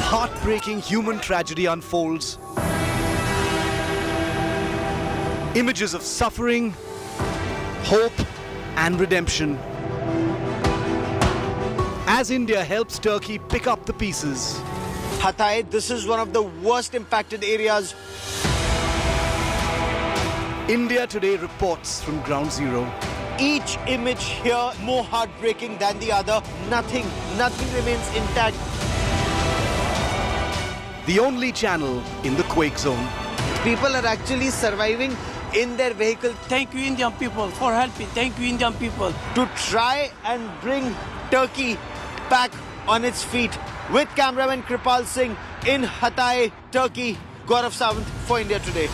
heartbreaking human tragedy unfolds. Images of suffering, hope, and redemption. As India helps Turkey pick up the pieces. Hatay, this is one of the worst impacted areas. India Today reports from Ground Zero. Each image here more heartbreaking than the other. Nothing remains intact. The only channel in the quake zone. People are actually surviving in their vehicle. Thank you, Indian people, for helping. Thank you, Indian people. To try and bring Turkey back on its feet. With cameraman Kripal Singh in Hatay, Turkey. Gaurav Sawant for India Today.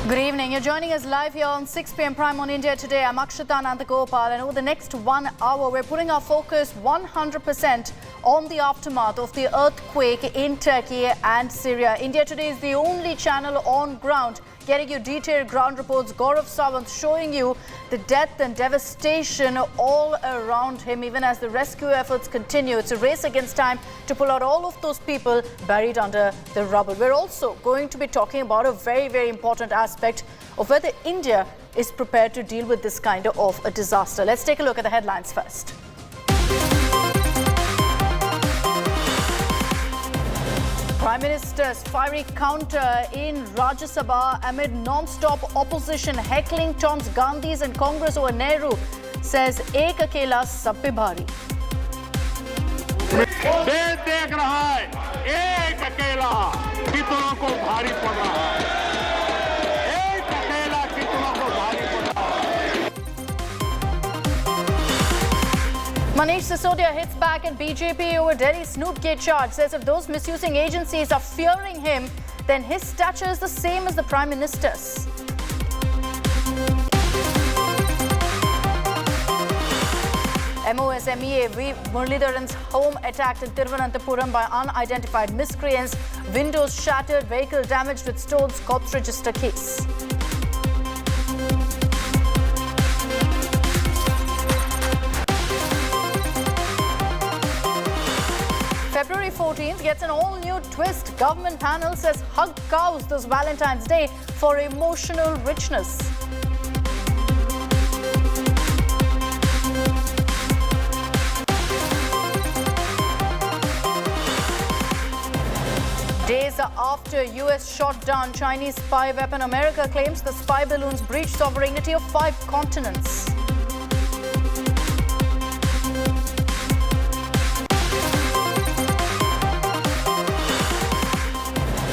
Good evening. You're joining us live here on 6 p.m. Prime on India Today. I'm Akshitanandgopal, and over the next 1 hour, we're putting our focus 100% on the aftermath of the earthquake in Turkey and Syria. India Today is the only channel on ground getting you detailed ground reports. Gaurav Sawant showing you the death and devastation all around him, even as the rescue efforts continue. It's a race against time to pull out all of those people buried under the rubble. We're also going to be talking about a very, very important aspect of whether India is prepared to deal with this kind of a disaster. Let's take a look at the headlines first. Prime Minister's fiery counter in Rajya Sabha amid non-stop opposition heckling taunts Gandhis and Congress over Nehru, says ek akela sab pe bhari. देश देख रहा है एक अकेला कितनों को भारी पड़ रहा है एक अकेला कितनों को भारी पड़ रहा है. Manish Sisodia hits back at BJP over Delhi Snoopgate charge, says if those misusing agencies are fearing him, then his stature is the same as the Prime Minister's. MOSMEA V. Muralidharan's home attacked in Thiruvananthapuram by unidentified miscreants. Windows shattered, vehicle damaged with stones, corpse register case. February 14th gets an all-new twist. Government panel says hug cows this Valentine's Day for emotional richness. Days after US shot down Chinese spy weapon, America claims the spy balloons breached sovereignty of 5 continents.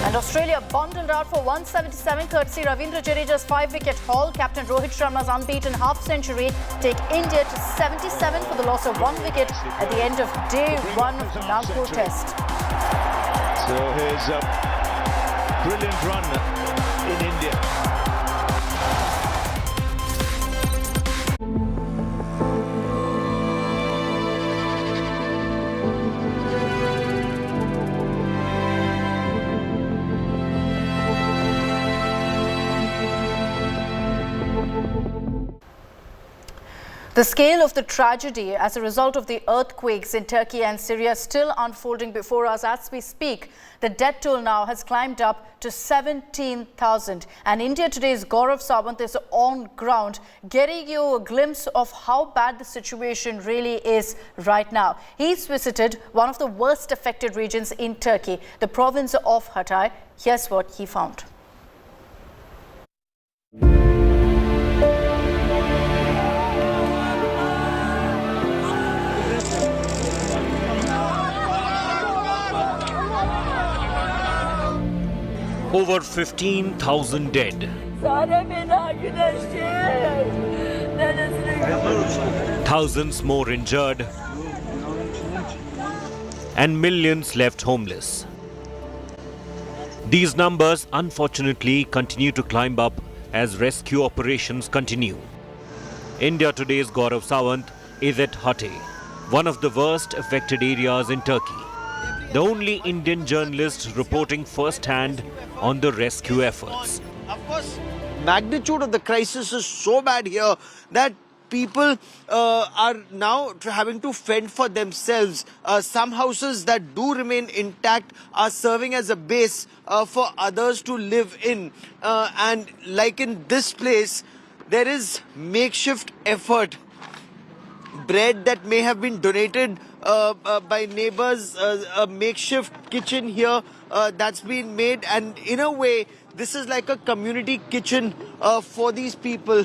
And Australia bundled out for 177 courtesy Ravindra Jadeja's 5-wicket haul. Captain Rohit Sharma's unbeaten half-century take India to 77 for the loss of 1 wicket at the end of day 1 of the Nagpur Test. So here's a brilliant run in India. The scale of the tragedy as a result of the earthquakes in Turkey and Syria is still unfolding before us as we speak. The death toll now has climbed up to 17,000. And India Today's Gaurav Sawant is on ground, getting you a glimpse of how bad the situation really is right now. He's visited one of the worst affected regions in Turkey, the province of Hatay. Here's what he found. Over 15,000 dead. Thousands more injured. And millions left homeless. These numbers unfortunately continue to climb up as rescue operations continue. India Today's Gaurav Sawant is at Hatay, one of the worst affected areas in Turkey. the only Indian journalist reporting firsthand on the rescue efforts. Of course, magnitude of the crisis is so bad here that people are now having to fend for themselves. Some houses that do remain intact are serving as a base for others to live in. And like in this place, there is makeshift effort. Bread that may have been donated by neighbors, a makeshift kitchen here that's been made, and in a way this is like a community kitchen for these people.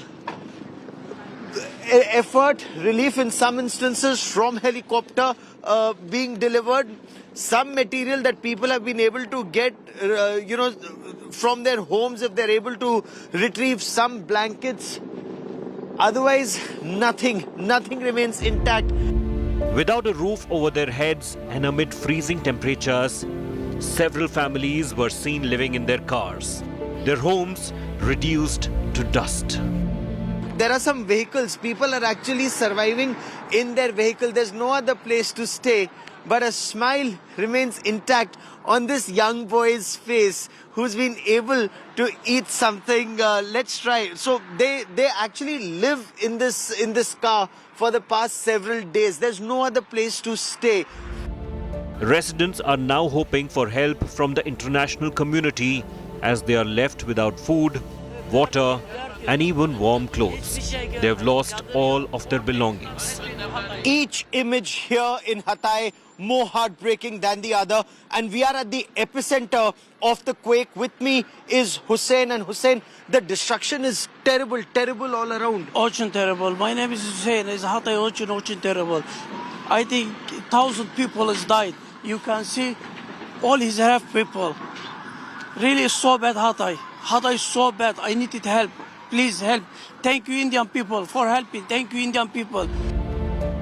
Effort, relief in some instances from helicopter being delivered. Some material that people have been able to get, from their homes if they're able to retrieve some blankets. Otherwise, nothing remains intact. Without a roof over their heads and amid freezing temperatures, several families were seen living in their cars, their homes reduced to dust. There are some vehicles, people are actually surviving in their vehicle. There's no other place to stay, but a smile remains intact on this young boy's face who's been able to eat something. Let's try. So they actually live in this car for the past several days. There's no other place to stay. Residents are now hoping for help from the international community as they are left without food, water, and even warm clothes. They have lost all of their belongings. Each image here in Hatay more heartbreaking than the other, and we are at the epicenter of the quake. With me is Hussein, and Hussein, the destruction is terrible all around. Ocean terrible. My name is Hussein. It's Hatay Ocean terrible. I think 1,000 people has died. You can see all his half people. Really so bad Hatay. Hatay is so bad. I needed help. Please help. Thank you Indian people for helping. Thank you Indian people.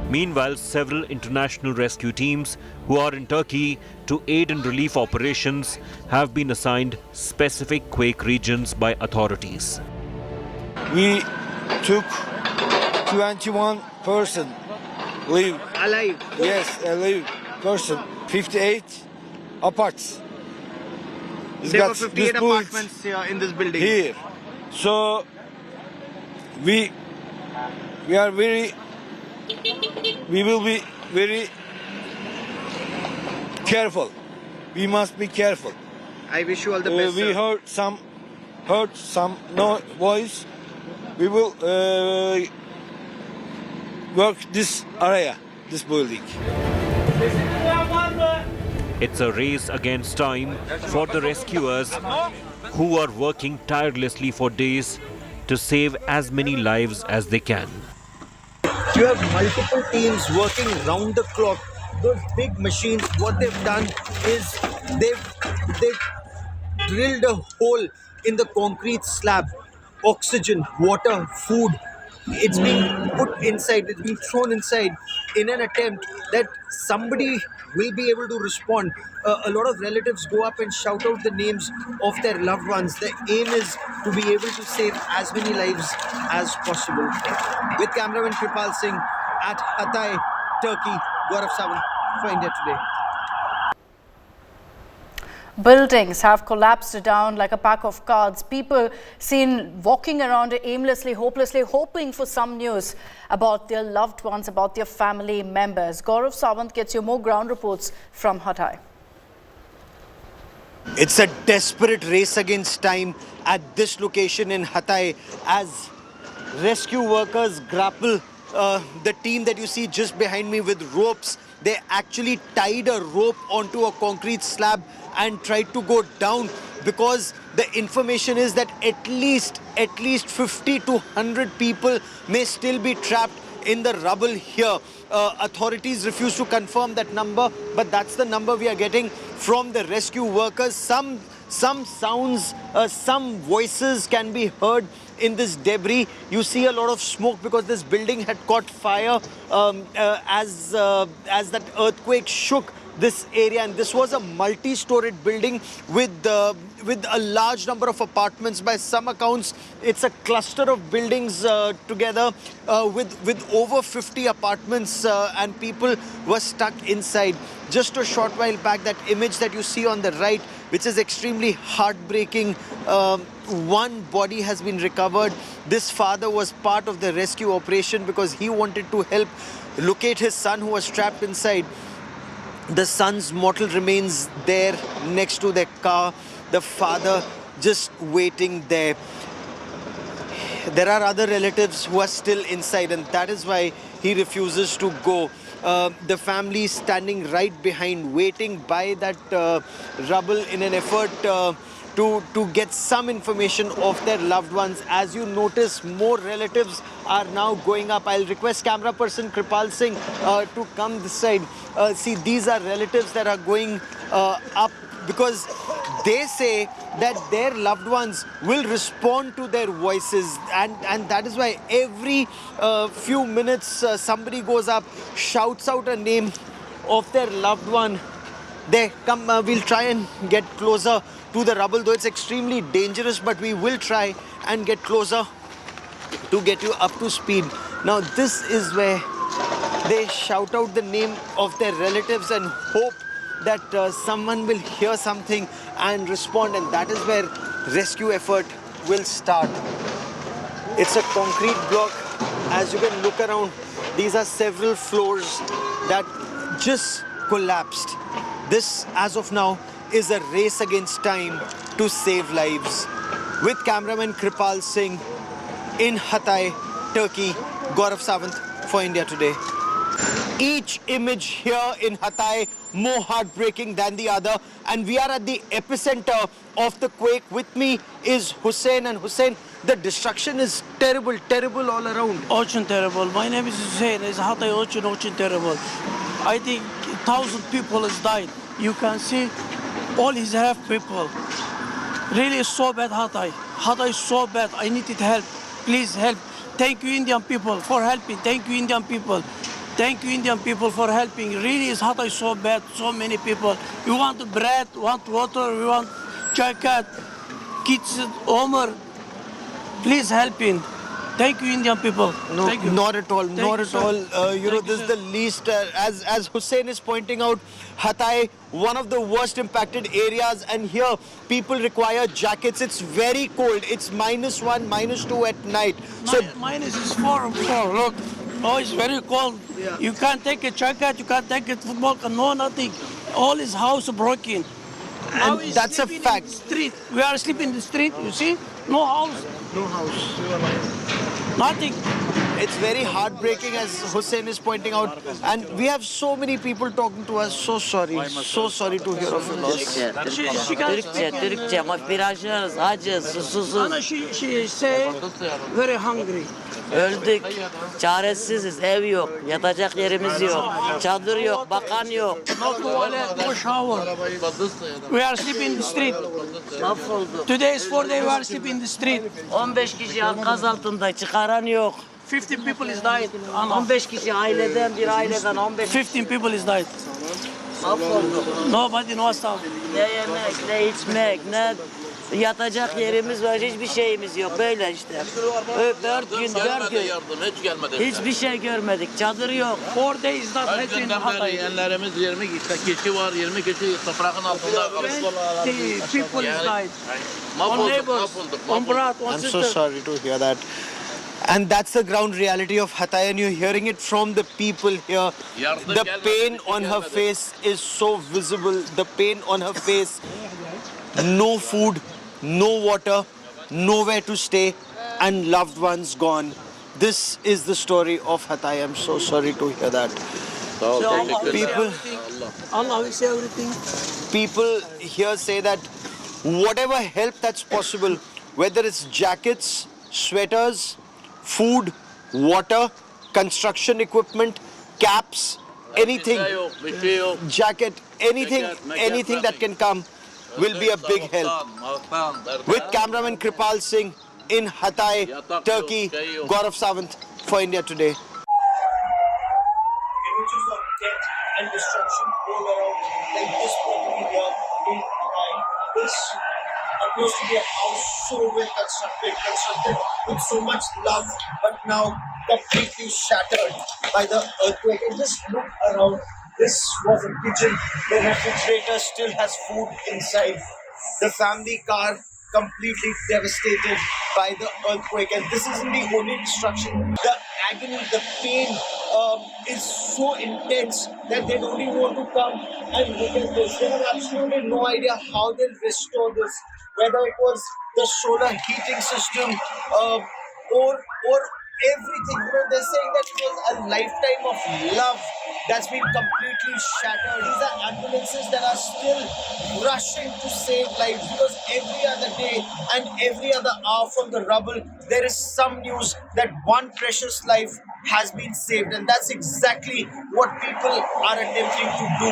Meanwhile, several international rescue teams who are in Turkey to aid in relief operations have been assigned specific quake regions by authorities. We took 21 person live. Alive. Yes, a live person. 58 aparts. There were 58 apartments here in this building. Here. So we will be very careful. We must be careful. I wish you all the best. We heard some voice. We will work this area, this building. It's a race against time for the rescuers who are working tirelessly for days to save as many lives as they can. You have multiple teams working round the clock. Those big machines, what they've done is they've drilled a hole in the concrete slab. Oxygen, water, food, it's being put inside, it's being thrown inside in an attempt that somebody will be able to respond. A lot of relatives go up and shout out the names of their loved ones. The aim is to be able to save as many lives as possible. With cameraman Kripal Singh at Hatay, Turkey, Gaurav Sawant for India Today. Buildings have collapsed down like a pack of cards. People seen walking around aimlessly, hopelessly, hoping for some news about their loved ones, about their family members. Gaurav Sawant gets you more ground reports from Hatay. It's a desperate race against time at this location in Hatay as rescue workers grapple. The team that you see just behind me with ropes, they actually tied a rope onto a concrete slab and tried to go down because the information is that at least 50 to 100 people may still be trapped in the rubble here. Authorities refuse to confirm that number, but that's the number we are getting from the rescue workers. Some sounds, some voices can be heard in this debris. You see a lot of smoke because this building had caught fire as that earthquake shook this area, and this was a multi-storied building with a large number of apartments. By some accounts, it's a cluster of buildings together with over 50 apartments, and people were stuck inside. Just a short while back, that image that you see on the right, which is extremely heartbreaking, one body has been recovered. This father was part of the rescue operation because he wanted to help locate his son who was trapped inside. The son's mortal remains there next to their car. The father just waiting there. There are other relatives who are still inside, and that is why he refuses to go. The family standing right behind, waiting by that rubble in an effort to get some information of their loved ones. As you notice, more relatives are now going up. I'll request camera person Kripal Singh to come this side. See, these are relatives that are going up because they say that their loved ones will respond to their voices, and that is why every few minutes somebody goes up, shouts out a name of their loved one. They come, we'll try and get closer to the rubble, though it's extremely dangerous, but we will try and get closer to get you up to speed. Now this is where they shout out the name of their relatives and hope that someone will hear something and respond, and that is where rescue effort will start. It's a concrete block. As you can look around, these are several floors that just collapsed. This, as of now, is a race against time to save lives. With cameraman Kripal Singh in Hatay, Turkey, Gaurav Sawant for India Today. Each image here in Hatay more heartbreaking than the other, and we are at the epicenter of the quake. With me is Hussein, and Hussein, the destruction is terrible all around. Очень terrible. My name is Hussein. It's Hatay очень terrible. I think 1,000 people has died. You can see all his half people. Really it's so bad, Hatay. Hatay is so bad. I needed help. Please help. Thank you, Indian people, for helping. Thank you, Indian people. Thank you, Indian people, for helping. Really is Hatay so bad. So many people. We want bread, want water, we want jacket, kids, Omer. Please help in. Thank you, Indian people. No, Thank you. not at all. Thank Not you, at sir. all. You know, Thank you, this is sir. the least. As Hussein is pointing out, Hatay, one of the worst impacted areas, and here people require jackets. It's very cold. It's -1, -2 at night. So Minus is 4. Look, oh, it's very cold. Yeah. You can't take a jacket, you can't take a football, no nothing. All his house broken. Now he's that's a sleeping fact. In the street. We are sleeping in the street. You see, no house, no house. nothing. It's very heartbreaking, as Hussein is pointing out, and we have so many people talking to us. So sorry to hear of your loss. She can Türkçe ama biraz acı, susuzuz, Anna, she say very hungry. öldük, çaresiziz, ev yok, yatacak yerimiz yok, çadır yok, bakan yok. No toilet, no shower. We are sleeping in the street. Mahvolduk. Today is 4 days we are sleeping in the street. 15 kişi enkaz altında, çıkaran yok. 50 people is died. Anna. 15 kişi aileden, bir aileden 15 15 people is died. mahvolduk. Nobody knows how. Ne yemek, ne içmek, ne yatacak yerimiz var, hiçbir şeyimiz yok. Böyle işte. 4 gün, 4 gün. Hiç gelmedi. Hiçbir şey görmedik, çadır yok. 4 days not Her had in günden beri Hatay. yeğenlerimiz 20 kişi var, 20 kişi toprağın altında kalmış. 20 people is died. On Mahvolduk, neighbors, mahvolduk, on brat, on I'm so sister. sorry to hear that. And that's the ground reality of Hatay, and you're hearing it from the people here. Yardım The gelmedi, pain hiç on her gelmedi. face is so visible. The pain on her face. No food, no water, nowhere to stay, and loved ones gone. This is the story of Hatay. I'm so sorry to hear that. Sağ ol, So Allah teşekkür will say ederim. everything. Allah will say everything. People here say that whatever help that's possible, whether it's jackets, sweaters, food, water, construction equipment, caps, anything, Bir şey yok, bir şey yok. jacket, anything, Mekan, anything that can come will be a big help. With cameraman Kripal Singh in Hatay, Yatak yok, Turkey, şey yok. Gaurav Sawant for India Today. images of death and destruction all around, like this property here in Hatay. This appears to be a house so well constructed with so much love, but now completely shattered by the earthquake. And just look around. This was a kitchen. The refrigerator still has food inside. The family car completely devastated by the earthquake. And this isn't the only destruction. The agony, the pain is so intense that they don't even want to come and look at this. They have absolutely no idea how they'll restore this. Whether it was the solar heating system or everything. You know, they're saying that it was a lifetime of love that's been completely shattered. These are ambulances that are still rushing to save lives, because every other day and every other hour from the rubble, there is some news that one precious life has been saved. And that's exactly what people are attempting to do.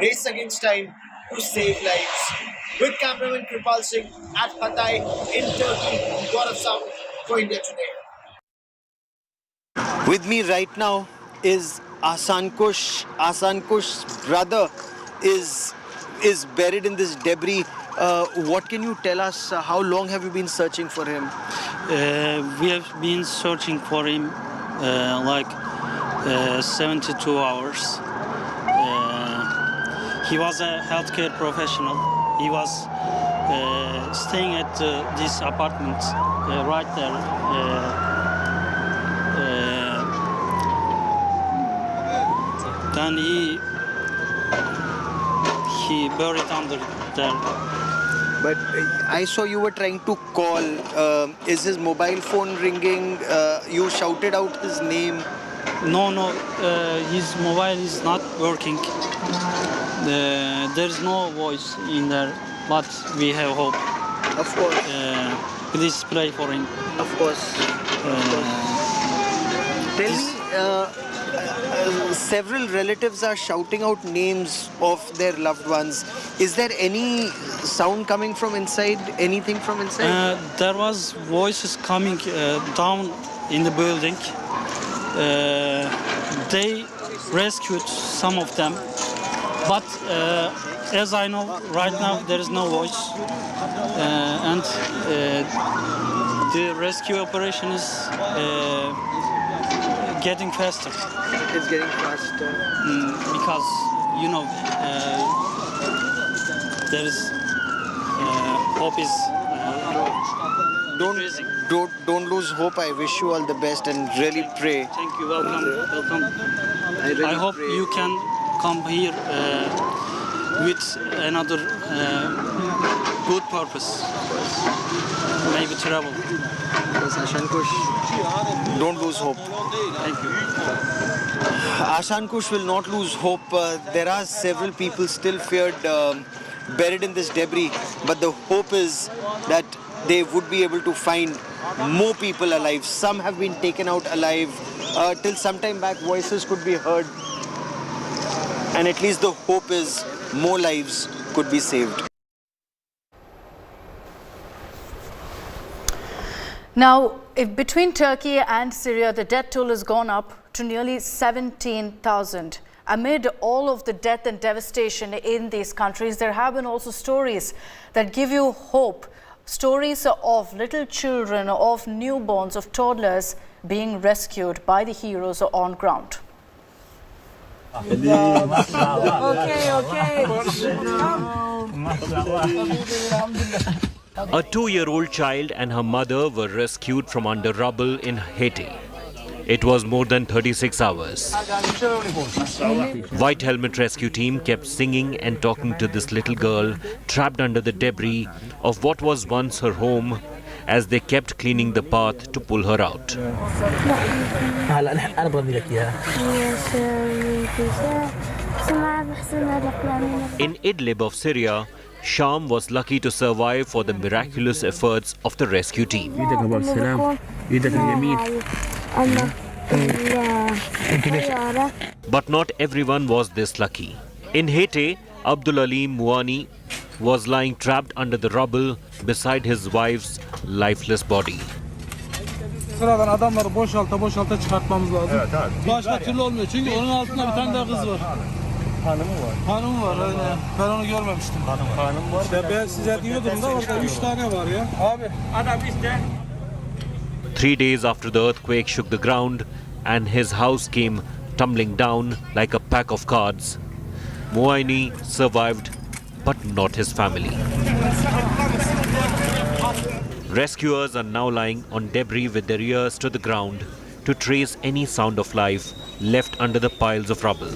Race against time to save lives. With cameraman Kripal Singh at Hatay in Turkey, Gaurav Sahu for India Today. With me right now is Akshitanandgopal. Akshitanandgopal's brother is buried in this debris. What can you tell us? How long have you been searching for him? We have been searching for him like 72 hours. He was a healthcare professional. He was staying at this apartment right there. Then he buried under there. But I saw you were trying to call. Is his mobile phone ringing? You shouted out his name. No, his mobile is not working. There's no voice in there, but we have hope. Of course. Please pray for him. Of course. Tell me, several relatives are shouting out names of their loved ones. Is there any sound coming from inside? Anything from inside? There was voices coming down in the building. They rescued some of them, but as I know, right now there is no voice, and the rescue operation is getting faster. It's getting faster. Because, you know, there is hope is increasing. Don't lose hope. I wish you all the best and really pray. Thank you. Welcome. I hope pray. you can come here with another good purpose. Maybe travel. Don't lose hope. Thank you. Akshitanandgopal will not lose hope. There are several people still feared buried in this debris, but the hope is that they would be able to find more people alive. Some have been taken out alive. Till some time back, voices could be heard. And at least the hope is more lives could be saved. Now, if between Turkey and Syria, the death toll has gone up to nearly 17,000. Amid all of the death and devastation in these countries, there have been also stories that give you hope. Stories of little children, of newborns, of toddlers being rescued by the heroes on ground. A 2-year-old child and her mother were rescued from under rubble in Hatay. It was more than 36 hours. White Helmet Rescue Team kept singing and talking to this little girl trapped under the debris of what was once her home as they kept cleaning the path to pull her out. In Idlib of Syria, Sham was lucky to survive for the miraculous efforts of the rescue team. But not everyone was this lucky. In Hatay, Abdul Alim Muani was lying trapped under the rubble beside his wife's lifeless body. Sıradan adamları boşalta çıkartmamız lazım. Evet, evet. Başka türlü olmuyor çünkü onun altında bir tane daha kız var. Hanımı var. Hanım var aynen. Ben onu görmemiştim. Hanım var. İşte ben size diyordum da orada 3 tane var ya. Abi adam işte. 3 days after the earthquake shook the ground and his house came tumbling down like a pack of cards, Muaini survived, but not his family. Rescuers are now lying on debris with their ears to the ground to trace any sound of life left under the piles of rubble.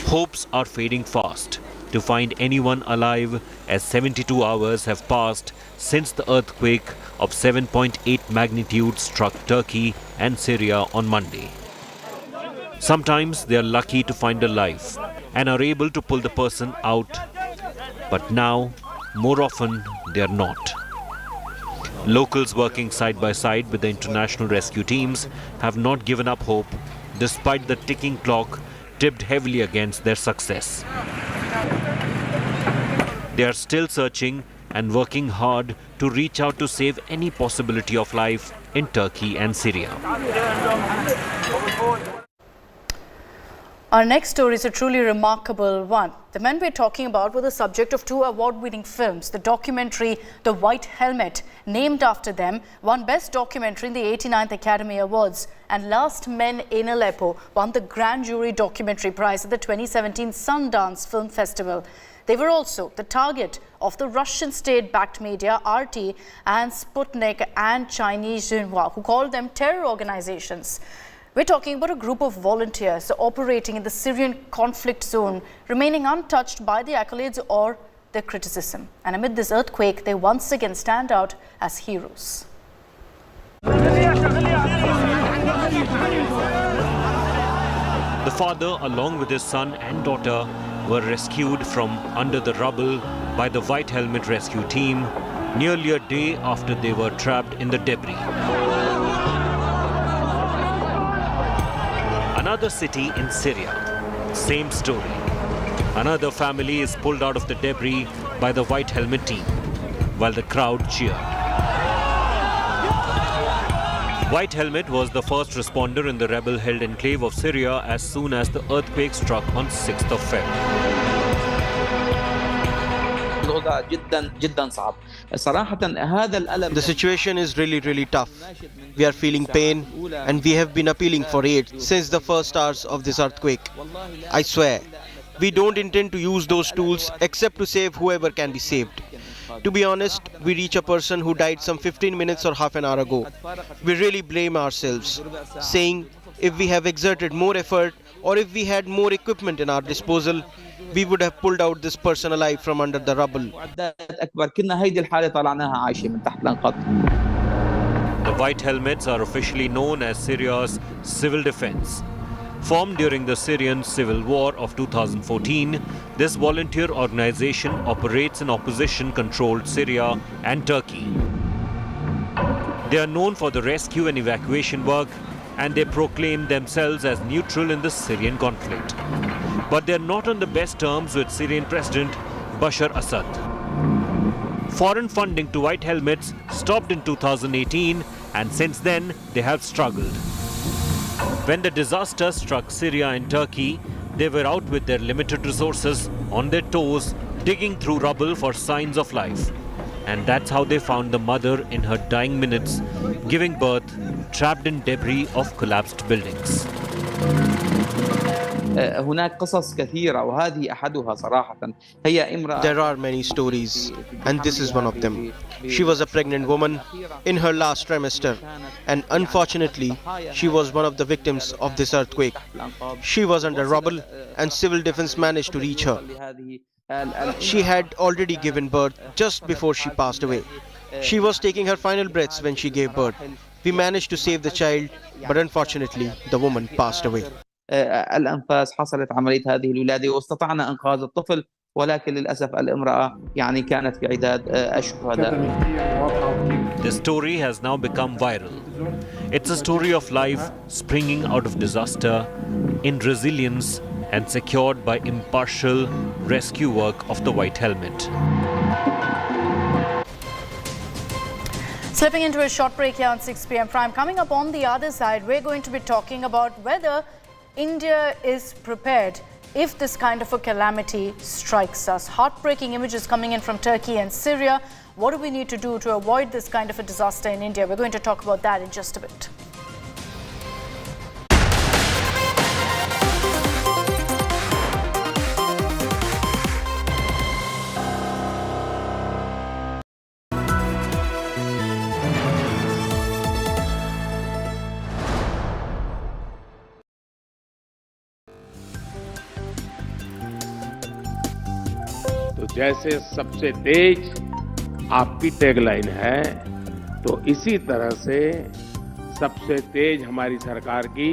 Hopes are fading fast to find anyone alive as 72 hours have passed since the earthquake of 7.8 magnitude struck Turkey and Syria on Monday. Sometimes they are lucky to find a life and are able to pull the person out, but now, more often, they are not. Locals working side by side with the international rescue teams have not given up hope despite the ticking clock tipped heavily against their success. They are still searching and working hard to reach out to save any possibility of life in Turkey and Syria. Our next story is a truly remarkable one. The men we're talking about were the subject of 2 award-winning films. The documentary The White Helmet, named after them, won Best Documentary in the 89th Academy Awards. And Last Men in Aleppo won the Grand Jury Documentary Prize at the 2017 Sundance Film Festival. They were also the target of the Russian state-backed media RT and Sputnik and Chinese Xinhua, who called them terror organizations. We're talking about a group of volunteers operating in the Syrian conflict zone, remaining untouched by the accolades or their criticism. And amid this earthquake, they once again stand out as heroes. The father, along with his son and daughter, were rescued from under the rubble by the White Helmet rescue team nearly a day after they were trapped in the debris. Another city in Syria, same story. Another family is pulled out of the debris by the White Helmet team, while the crowd cheered. White Helmet was the first responder in the rebel-held enclave of Syria as soon as the earthquake struck on 6th of February. The situation is really tough. We are feeling pain and we have been appealing for aid since the first hours of this earthquake. I swear, we don't intend to use those tools except to save whoever can be saved. To be honest, we reach a person who died some 15 minutes or half an hour ago. We really blame ourselves, saying if we have exerted more effort or if we had more equipment in our disposal, we would have pulled out this person alive from under the rubble. The White Helmets are officially known as Syria's civil defense. Formed during the Syrian civil war of 2014, this volunteer organization operates in opposition-controlled Syria and Turkey. They are known for the rescue and evacuation work, and they proclaim themselves as neutral in the Syrian conflict. But they are not on the best terms with Syrian President Bashar Assad. Foreign funding to White Helmets stopped in 2018, and since then they have struggled. When the disaster struck Syria and Turkey, they were out with their limited resources, on their toes, digging through rubble for signs of life. And that's how they found the mother in her dying minutes, giving birth, trapped in debris of collapsed buildings. There are many stories, and this is one of them. She was a pregnant woman in her last trimester, and unfortunately, she was one of the victims of this earthquake. She was under rubble, and civil defense managed to reach her. She had already given birth just before she passed away. She was taking her final breaths when she gave birth. We managed to save the child, but unfortunately, the woman passed away. الأنفاس حصلت عملية هذه الولادة واستطعنا إنقاذ الطفل ولكن للأسف الامرأة كانت في عداد الشهداء. The story has now become viral. It's a story of life springing out of disaster in resilience and secured by impartial rescue work of the White Helmet. Slipping into a short break here on 6 p.m. Prime. Coming up on the other side, we're going to be talking about whether India is prepared if this kind of a calamity strikes us. Heartbreaking images coming in from Turkey and Syria. What do we need to do to avoid this kind of a disaster in India? We're going to talk about that in just a bit. तो जैसे सबसे तेज आपकी tagline है, तो इसी तरह से सबसे तेज हमारी सरकार की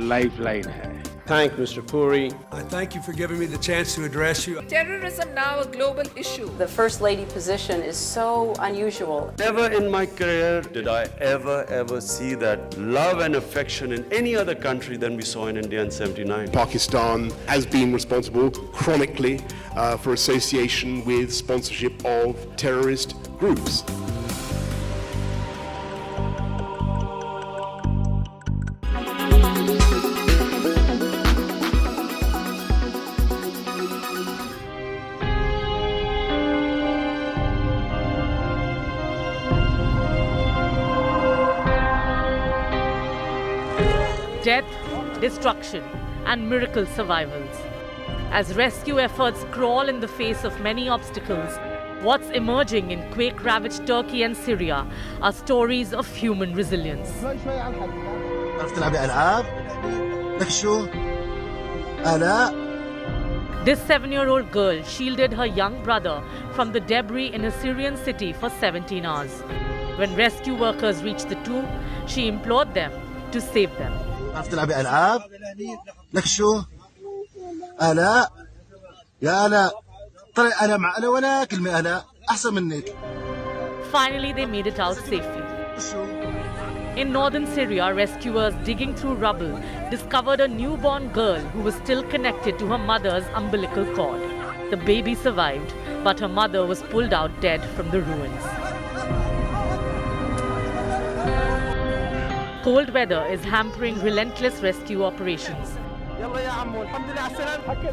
लाइफलाइन है. Thank Mr. Puri. I thank you for giving me the chance to address you. Terrorism now a global issue. The First Lady position is so unusual. Never in my career did I ever see that love and affection in any other country than we saw in India in '79. Pakistan has been responsible chronically for association with sponsorship of terrorist groups. Death, destruction, and miracle survivals. As rescue efforts crawl in the face of many obstacles, what's emerging in quake-ravaged Turkey and Syria are stories of human resilience. This 7-year-old girl shielded her young brother from the debris in a Syrian city for 17 hours. When rescue workers reached the two, she implored them to save them. عرفت تلعبي ألعاب؟ لك شو؟ آلاء يا آلاء طلع آلاء مع آلاء ولا كلمة آلاء أحسن منك. Finally, they made it out safely. In northern Syria, rescuers digging through rubble discovered a newborn girl who was still connected to her mother's umbilical cord. The baby survived, but her mother was pulled out dead from the ruins. Cold weather is hampering relentless rescue operations.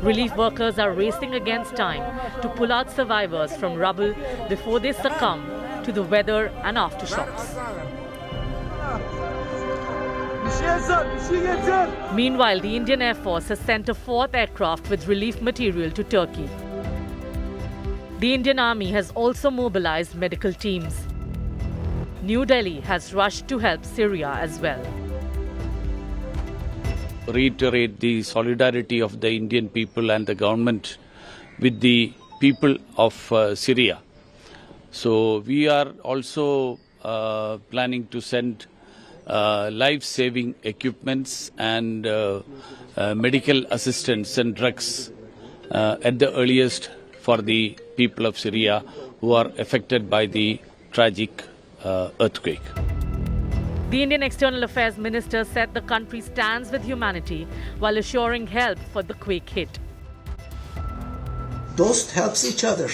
Relief workers are racing against time to pull out survivors from rubble before they succumb to the weather and aftershocks. Meanwhile, the Indian Air Force has sent a 4th aircraft with relief material to Turkey. The Indian Army has also mobilized medical teams. New Delhi has rushed to help Syria as well. Reiterate the solidarity of the Indian people and the government with the people of Syria. So we are also planning to send life-saving equipments and medical assistance and drugs at the earliest for the people of Syria who are affected by the tragic earthquake. The Indian External Affairs Minister said the country stands with humanity while assuring help for the quake hit. Dost helps each other.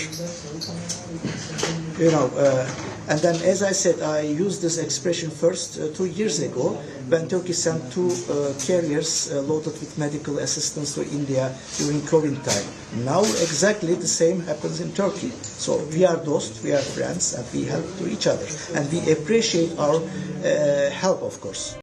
And then, as I said, I used this expression first 2 years ago when Turkey sent 2 carriers loaded with medical assistance to India during COVID time. Now exactly the same happens in Turkey. So we are Dost, we are friends, and we help to each other. And we appreciate our help, of course.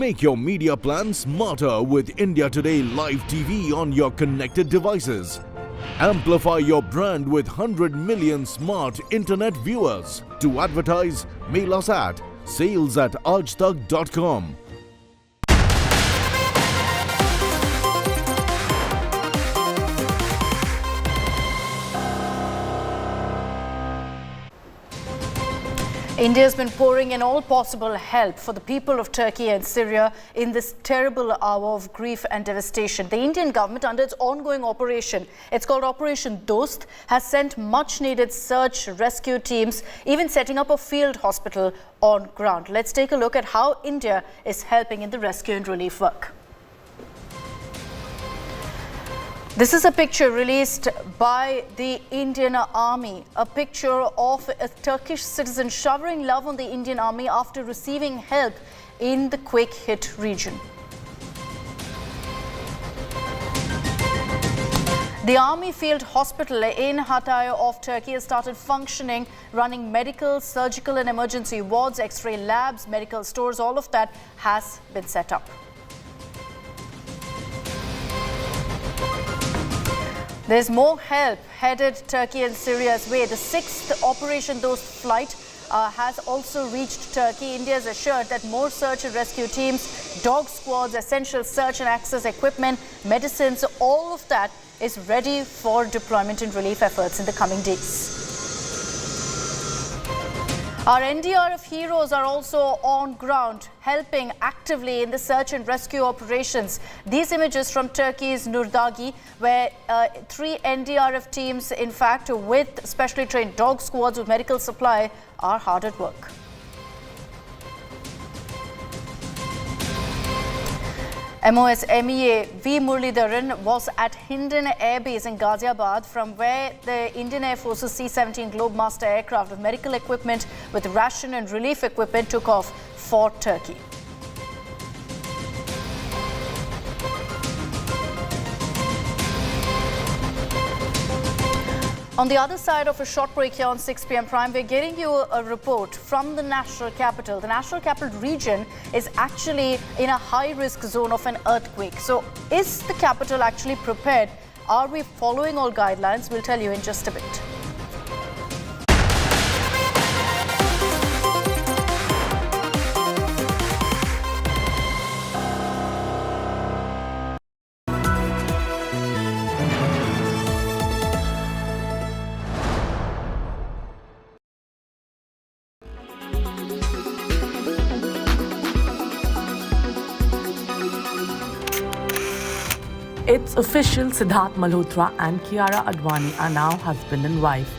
Make your media plan smarter with India Today Live TV on your connected devices. Amplify your brand with 100 million smart internet viewers. To advertise, mail us at sales@aajtak.com. India has been pouring in all possible help for the people of Turkey and Syria in this terrible hour of grief and devastation. The Indian government, under its ongoing operation, it's called Operation Dost, has sent much-needed search rescue teams, even setting up a field hospital on ground. Let's take a look at how India is helping in the rescue and relief work. This is a picture released by the Indian Army, a picture of a Turkish citizen showering love on the Indian Army after receiving help in the quake-hit region. The Army Field Hospital in Hatay of Turkey has started functioning, running medical, surgical and emergency wards, X-ray labs, medical stores, all of that has been set up. There's more help headed Turkey and Syria's way. The 6th Operation Dost flight has also reached Turkey. India has assured that more search and rescue teams, dog squads, essential search and access equipment, medicines, all of that is ready for deployment and relief efforts in the coming days. Our NDRF heroes are also on ground, helping actively in the search and rescue operations. These images from Turkey's Nurdagi, where 3 NDRF teams, in fact, with specially trained dog squads with medical supply, are hard at work. MOS MEA V. Muralidharan was at Hindon Air Base in Ghaziabad, from where the Indian Air Force's C-17 Globemaster aircraft with medical equipment, with ration and relief equipment, took off for Turkey. On the other side of a short break here on 6 p.m. Prime, we're getting you a report from the national capital. The national capital region is actually in a high-risk zone of an earthquake. So is the capital actually prepared? Are we following all guidelines? We'll tell you in just a bit. It's official, Siddharth Malhotra and Kiara Advani are now husband and wife.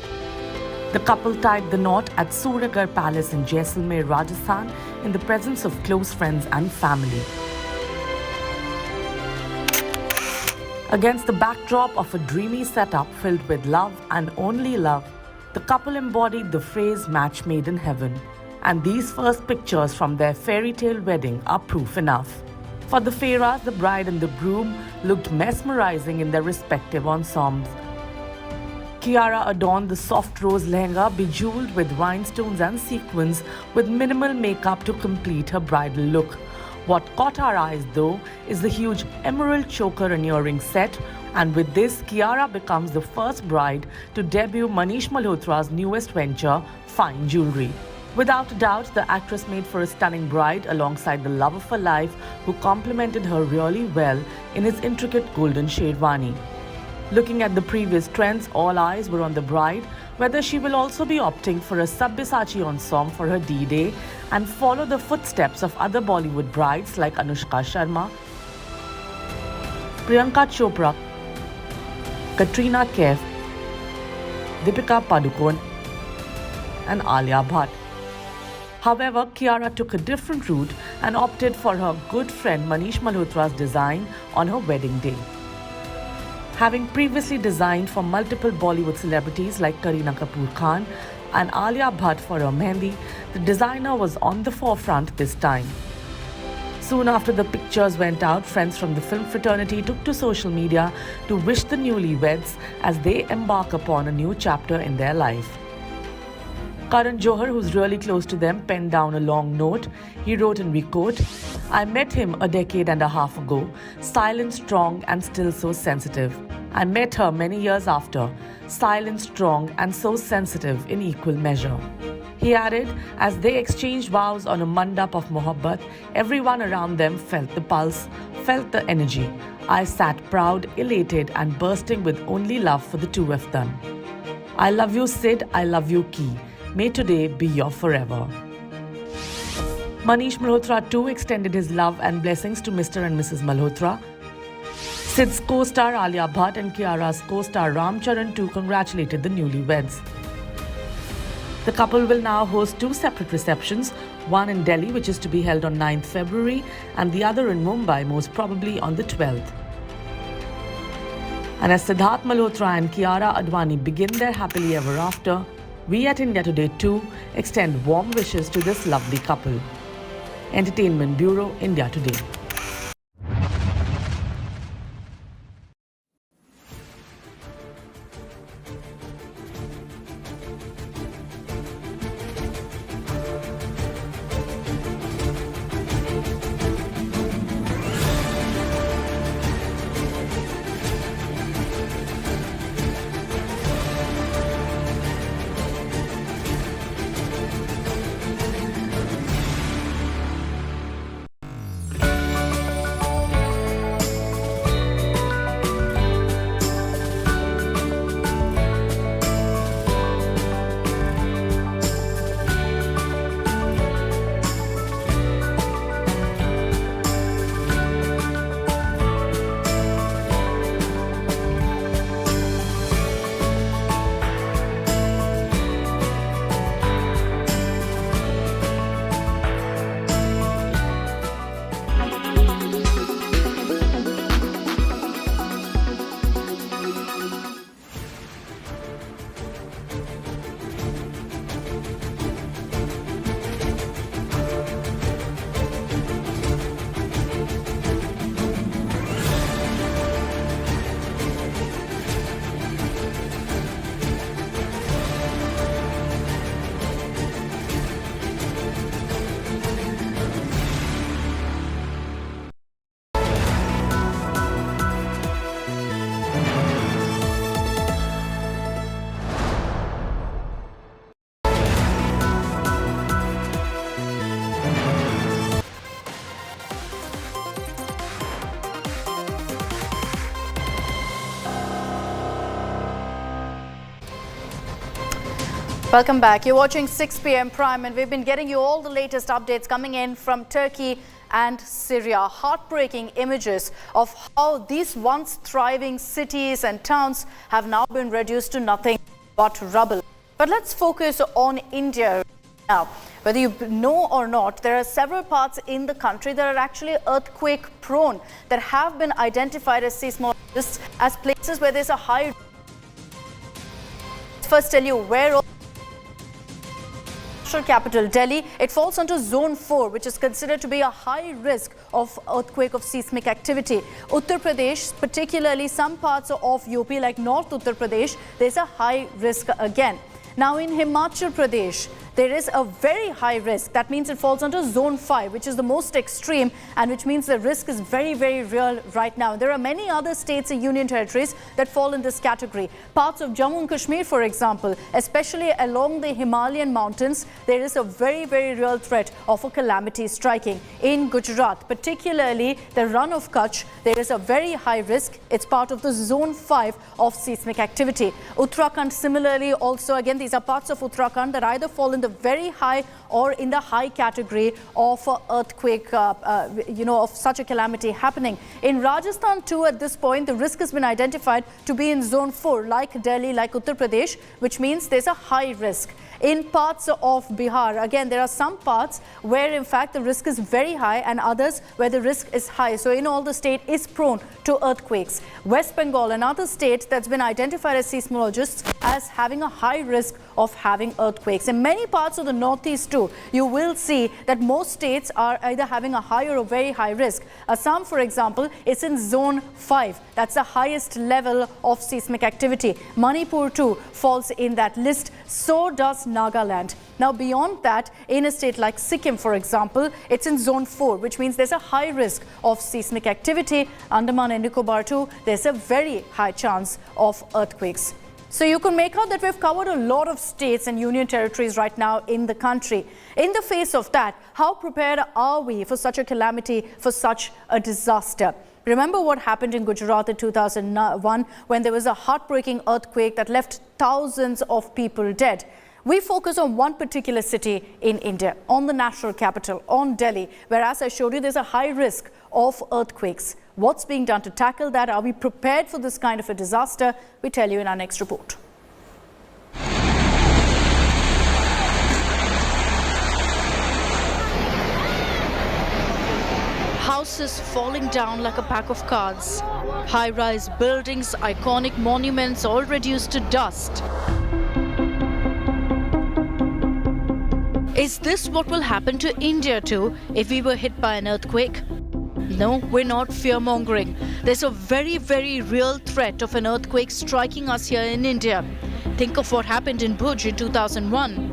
The couple tied the knot at Suryagarh Palace in Jaisalmer, Rajasthan, in the presence of close friends and family. Against the backdrop of a dreamy setup filled with love and only love, the couple embodied the phrase match made in heaven. And these first pictures from their fairy tale wedding are proof enough. For the Fairas, the bride and the groom looked mesmerizing in their respective ensembles. Kiara adorned the soft rose lehenga bejeweled with rhinestones and sequins, with minimal makeup to complete her bridal look. What caught our eyes, though, is the huge emerald choker and earring set, and with this, Kiara becomes the first bride to debut Manish Malhotra's newest venture, fine jewelry. Without a doubt, the actress made for a stunning bride alongside the love of her life, who complemented her really well in his intricate golden sherwani. Looking at the previous trends, all eyes were on the bride, whether she will also be opting for a Sabyasachi ensemble for her D-Day and follow the footsteps of other Bollywood brides like Anushka Sharma, Priyanka Chopra, Katrina Kaif, Deepika Padukone and Alia Bhatt. However, Kiara took a different route and opted for her good friend Manish Malhotra's design on her wedding day. Having previously designed for multiple Bollywood celebrities like Kareena Kapoor Khan and Alia Bhatt for her mehendi, the designer was on the forefront this time. Soon after the pictures went out, friends from the film fraternity took to social media to wish the newlyweds as they embark upon a new chapter in their life. Karan Johar, who's really close to them, penned down a long note. He wrote and we quote, "I met him a decade and a half ago, silent, strong and still so sensitive. I met her many years after, silent, strong and so sensitive in equal measure." He added, as they exchanged vows on a mandap of mohabbat, everyone around them felt the pulse, felt the energy. I sat proud, elated and bursting with only love for the two of them. I love you, Sid. I love you, Ki. May today be your forever. Manish Malhotra too extended his love and blessings to Mr. and Mrs. Malhotra. Sid's co-star Alia Bhatt and Kiara's co-star Ram Charan too congratulated the newlyweds. The couple will now host two separate receptions, one in Delhi, which is to be held on 9th February, and the other in Mumbai, most probably on the 12th. And as Siddharth Malhotra and Kiara Advani begin their happily ever after, we at India Today too extend warm wishes to this lovely couple. Entertainment Bureau, India Today. Welcome back. You're watching 6 p.m. Prime, and we've been getting you all the latest updates coming in from Turkey and Syria. Heartbreaking images of how these once thriving cities and towns have now been reduced to nothing but rubble. But let's focus on India now. Whether you know or not, there are several parts in the country that are actually earthquake prone, that have been identified as seismologists as places where there's a high. First tell you where. Capital Delhi, it falls under zone 4, which is considered to be a high risk of earthquake of seismic activity. Uttar Pradesh, particularly some parts of UP like North Uttar Pradesh, there's a high risk again. Now in Himachal Pradesh, there is a very high risk. That means it falls under zone 5, which is the most extreme, and which means the risk is very, very real right now. There are many other states and union territories that fall in this category. Parts of Jammu and Kashmir, for example, especially along the Himalayan mountains, there is a very, very real threat of a calamity striking. In Gujarat, particularly the Run of Kutch, there is a very high risk. It's part of the zone 5 of seismic activity. Uttarakhand, similarly, also, again, these are parts of Uttarakhand that either fall in the very high or in the high category of earthquake, of such a calamity happening. In Rajasthan too, at this point, the risk has been identified to be in zone 4, like Delhi, like Uttar Pradesh, which means there's a high risk. In parts of Bihar, again, there are some parts where in fact the risk is very high and others where the risk is high. So in all, the state is prone to earthquakes. West Bengal, another state that's been identified as seismologists as having a high risk of having earthquakes. In many parts of the northeast too, you will see that most states are either having a high or a very high risk. Assam, for example, is in zone 5. That's the highest level of seismic activity. Manipur too falls in that list. So does plus Nagaland. Now beyond that, in a state like Sikkim, for example, it's in zone 4, which means there's a high risk of seismic activity. Andaman and Nicobar too, there's a very high chance of earthquakes. So you can make out that we've covered a lot of states and union territories right now in the country. In the face of that, how prepared are we for such a calamity, for such a disaster? Remember what happened in Gujarat in 2001 when there was a heartbreaking earthquake that left thousands of people dead. We focus on one particular city in India, on the national capital, on Delhi, where, as I showed you, there's a high risk of earthquakes. What's being done to tackle that? Are we prepared for this kind of a disaster? We tell you in our next report. Houses falling down like a pack of cards. High-rise buildings, iconic monuments all reduced to dust. Is this what will happen to India too if we were hit by an earthquake? No, we're not fear-mongering. There's a very, very real threat of an earthquake striking us here in India. Think of what happened in Bhuj in 2001.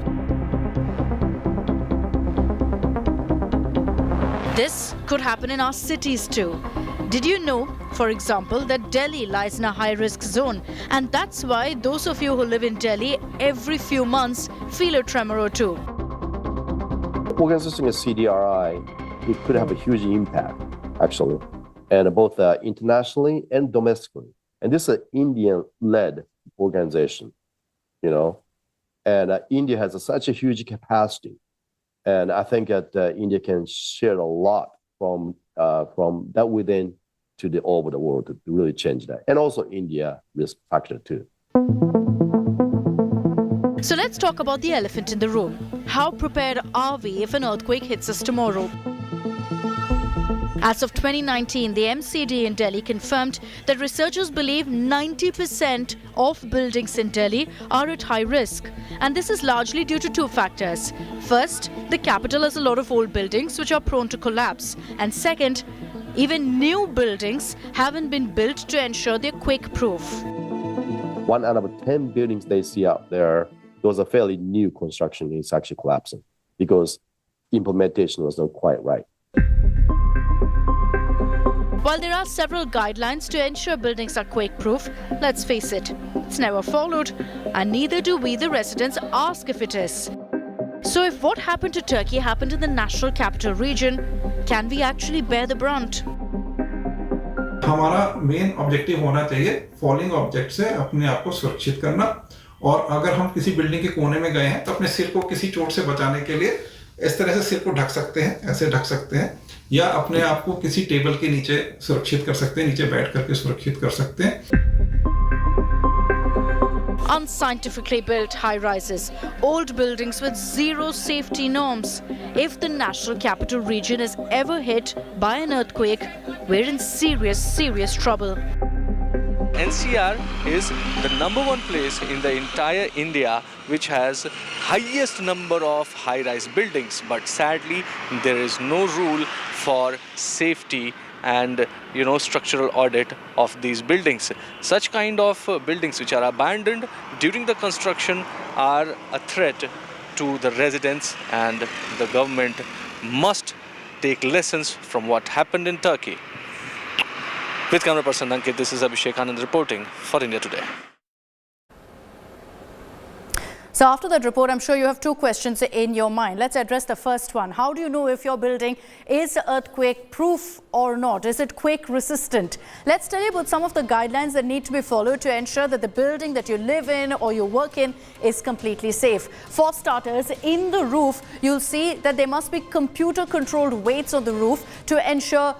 This could happen in our cities too. Did you know, for example, that Delhi lies in a high-risk zone? And that's why those of you who live in Delhi, every few months, feel a tremor or two. Organizing a CDRI, it could have a huge impact, actually, and both internationally and domestically. And this is an Indian-led organization, you know, and India has such a huge capacity. And I think that India can share a lot from that within to the over the world to really change that. And also India risk factor too. So let's talk about the elephant in the room. How prepared are we if an earthquake hits us tomorrow? As of 2019, the MCD in Delhi confirmed that researchers believe 90% of buildings in Delhi are at high risk. And this is largely due to two factors. First, the capital has a lot of old buildings which are prone to collapse. And second, even new buildings haven't been built to ensure they're quake-proof. 1 out of 10 buildings they see out there, those are fairly new construction, is actually collapsing because implementation was not quite right. While there are several guidelines to ensure buildings are quake-proof, let's face it, it's never followed, and neither do we, the residents, ask if it is. So if what happened to Turkey happened in the national capital region, can we actually bear the brunt? हमारा main objective होना चाहिए falling object से अपने आप को सुरक्षित करना, और अगर हम किसी बिल्डिंग के कोने में गए हैं तो अपने सिर को किसी चोट से बचाने के लिए इस तरह से सिर को ढक सकते हैं, ऐसे ढक सकते हैं, या अपने आप को किसी टेबल के नीचे सुरक्षित कर सकते हैं, नीचे बैठ करके सुरक्षित कर सकते हैं. Unscientifically built high-rises, old buildings with zero safety norms. If the national capital region is ever hit by an earthquake, we're in serious, serious trouble. NCR is the #1 place in the entire India which has highest number of high-rise buildings, but sadly there is no rule for safety and structural audit of these buildings. Such kind of buildings which are abandoned during the construction are a threat to the residents, and the government must take lessons from what happened in Turkey. With camera person Ankit, this is Abhishek Anand reporting for India Today. So after that report, I'm sure you have two questions in your mind. Let's address the first one. How do you know if your building is earthquake proof or not? Is it quake resistant? Let's tell you about some of the guidelines that need to be followed to ensure that the building that you live in or you work in is completely safe. For starters, in the roof, you'll see that there must be computer controlled weights on the roof to ensure,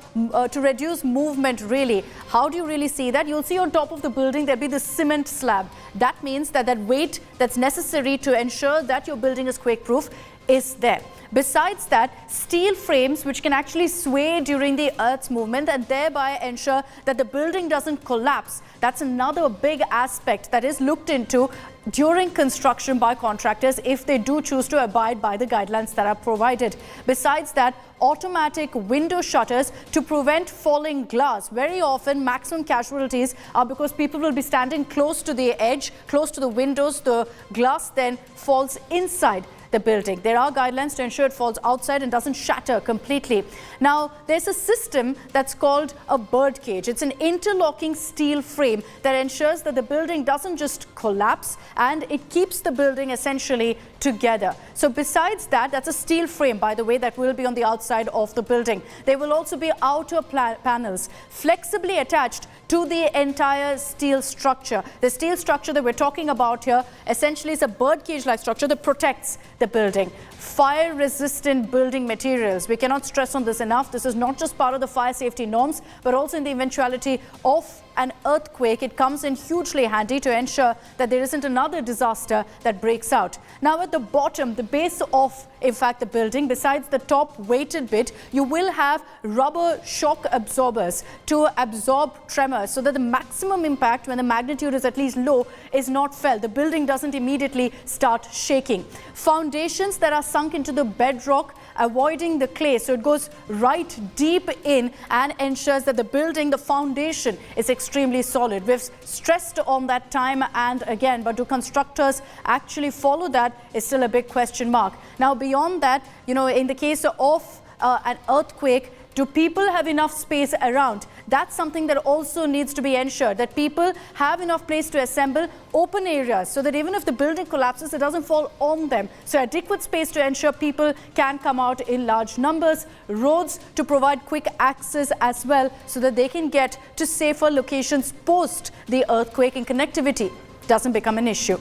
to reduce movement really. How do you really see that? You'll see on top of the building, there'll be the cement slab. That means that that weight that's necessary to ensure that your building is quake-proof is there. Besides that, steel frames which can actually sway during the Earth's movement and thereby ensure that the building doesn't collapse. That's another big aspect that is looked into during construction by contractors if they do choose to abide by the guidelines that are provided. Besides that, automatic window shutters to prevent falling glass. Very often maximum casualties are because people will be standing close to the edge, close to the windows. The glass then falls inside the building. There are guidelines to ensure it falls outside and doesn't shatter completely. Now, there's a system that's called a bird cage. It's an interlocking steel frame that ensures that the building doesn't just collapse, and it keeps the building essentially together. So besides that, that's a steel frame, by the way, that will be on the outside of the building. There will also be outer panels flexibly attached to the entire steel structure. The steel structure that we're talking about here essentially is a bird cage-like structure that protects the building. Fire-resistant building materials. We cannot stress on this enough. This is not just part of the fire safety norms, but also in the eventuality of an earthquake. It comes in hugely handy to ensure that there isn't another disaster that breaks out. Now at the bottom, the base of, in fact, the building, besides the top weighted bit, you will have rubber shock absorbers to absorb tremors so that the maximum impact when the magnitude is at least low is not felt. The building doesn't immediately start shaking. Foundations that are sunk into the bedrock, avoiding the clay, so it goes right deep in and ensures that the building, the foundation, is extremely solid. We've stressed on that time and again, but do constructors actually follow that is still a big question mark. Now beyond that, you know, in the case of an earthquake, do people have enough space around? That's something that also needs to be ensured, that people have enough place to assemble open areas so that even if the building collapses, it doesn't fall on them. So adequate space to ensure people can come out in large numbers. Roads to provide quick access as well so that they can get to safer locations post the earthquake, and connectivity doesn't become an issue.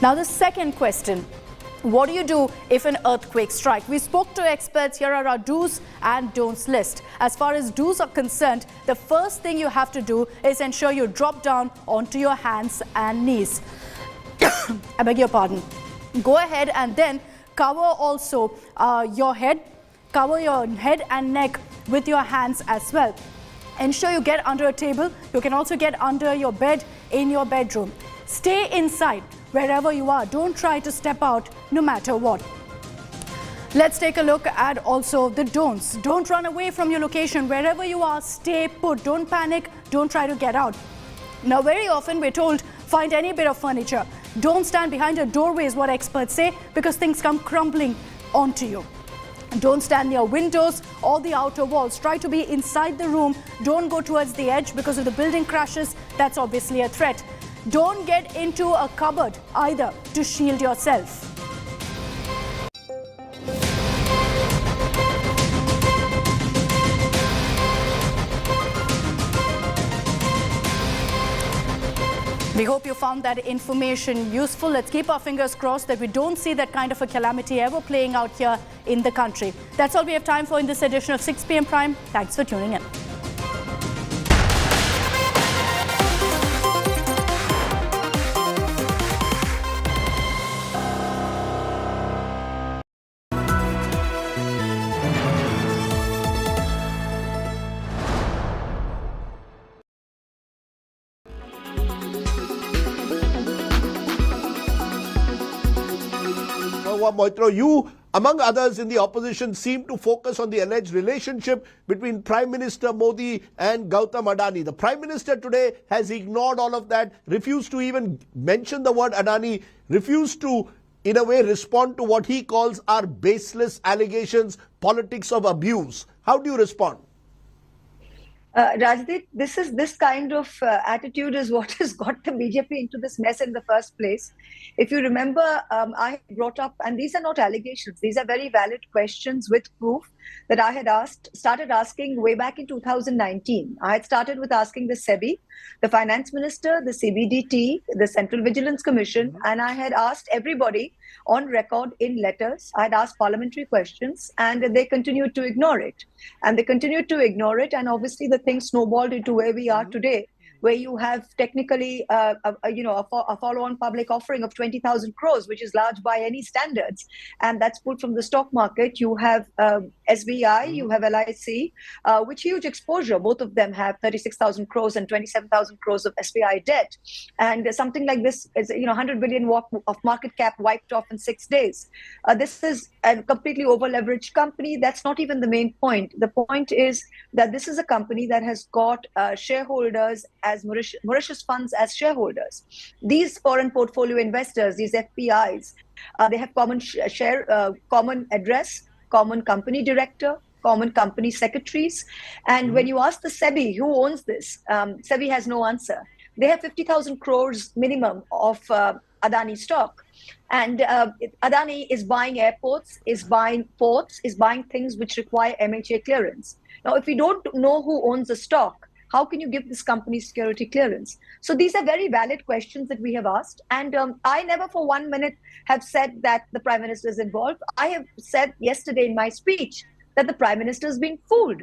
Now the second question. What do you do if an earthquake strikes? We spoke to experts. Here are our do's and don'ts list. As far as do's are concerned, the first thing you have to do is ensure you drop down onto your hands and knees. I beg your pardon. Go ahead and then cover also your head. Cover your head and neck with your hands as well. Ensure you get under a table. You can also get under your bed in your bedroom. Stay inside wherever you are. Don't try to step out no matter what. Let's take a look at also the don'ts. Don't run away from your location. Wherever you are, stay put. Don't panic. Don't try to get out. Now, very often we're told, find any bit of furniture. Don't stand behind a doorway is what experts say, because things come crumbling onto you. Don't stand near windows or the outer walls. Try to be inside the room. Don't go towards the edge, because if the building crashes, that's obviously a threat. Don't get into a cupboard either to shield yourself. We hope you found that information useful. Let's keep our fingers crossed that we don't see that kind of a calamity ever playing out here in the country. That's all we have time for in this edition of 6 p.m. Prime. Thanks for tuning in. Moitro, you, among others in the opposition, seem to focus on the alleged relationship between Prime Minister Modi and Gautam Adani. The Prime Minister today has ignored all of that, refused to even mention the word Adani, refused to, in a way, respond to what he calls our baseless allegations, politics of abuse. How do you respond? Rajdeep, this kind of attitude is what has got the BJP into this mess in the first place. If you remember, I brought up, and these are not allegations, these are very valid questions with proof that I had started asking way back in 2019. I had started with asking the SEBI, the Finance Minister, the CBDT, the Central Vigilance Commission, and I had asked everybody on record in letters. I had asked parliamentary questions, and they continued to ignore it. And they continued to ignore it, and obviously the thing snowballed into where we are today, where you have technically a follow-on public offering of 20,000 crores, which is large by any standards, and that's pulled from the stock market. You have SBI, you have LIC, which huge exposure. Both of them have 36,000 crores and 27,000 crores of SBI debt. And something like this is, 100 billion of market cap wiped off in 6 days. This is a completely over-leveraged company. That's not even the main point. The point is that this is a company that has got shareholders as Mauritius funds as shareholders. These foreign portfolio investors, these FPIs, they have common common address, common company director, common company secretaries. And when you ask the SEBI who owns this, SEBI has no answer. They have 50,000 crores minimum of Adani stock. And Adani is buying airports, is buying ports, is buying things which require MHA clearance. Now, if we don't know who owns the stock, how can you give this company security clearance? So these are very valid questions that we have asked. And I never for 1 minute have said that the Prime Minister is involved. I have said yesterday in my speech that the Prime Minister is being fooled.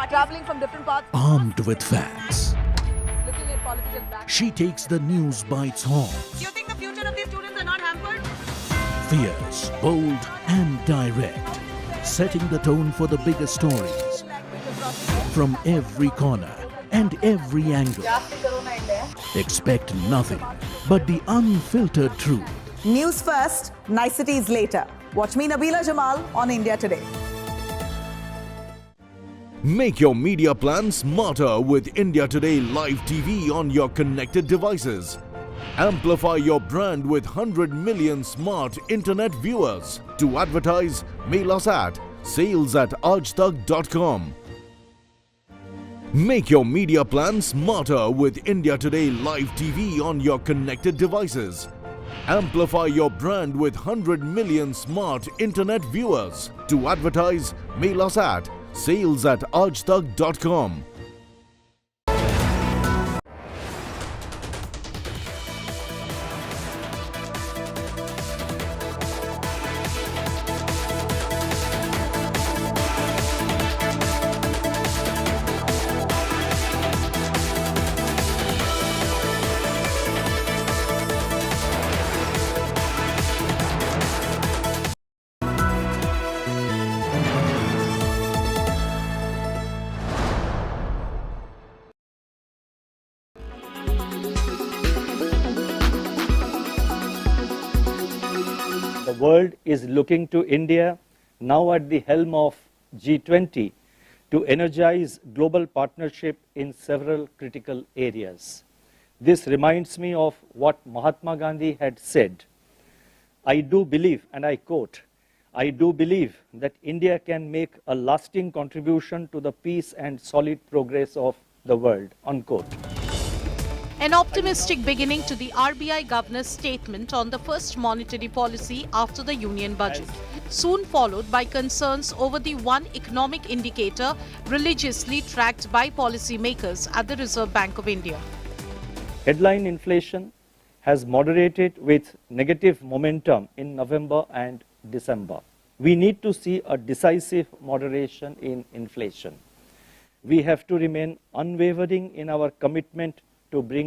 Traveling from different parts. Armed with facts, she takes the news by its horns. Do you think the future of these students are not hampered? Fierce, bold and direct, setting the tone for the biggest stories. From every corner and every angle. Expect nothing but the unfiltered truth. News first, niceties later. Watch me, Nabila Jamal, on India Today. Make your media plan smarter with India Today Live TV on your connected devices. Amplify your brand with 100 million smart internet viewers. To advertise, mail us at sales@aajtak.com. Make your media plan smarter with India Today Live TV on your connected devices. Amplify your brand with 100 million smart internet viewers. To advertise, mail us at sales@aajtak.com. The world is looking to India, now at the helm of G20, to energize global partnership in several critical areas. This reminds me of what Mahatma Gandhi had said. I do believe, and I quote, I do believe that India can make a lasting contribution to the peace and solid progress of the world, unquote. An optimistic beginning to the RBI governor's statement on the first monetary policy after the union budget, soon followed by concerns over the one economic indicator religiously tracked by policymakers at the Reserve Bank of India. Headline inflation has moderated with negative momentum in November and December. We need to see a decisive moderation in inflation. We have to remain unwavering in our commitment to bring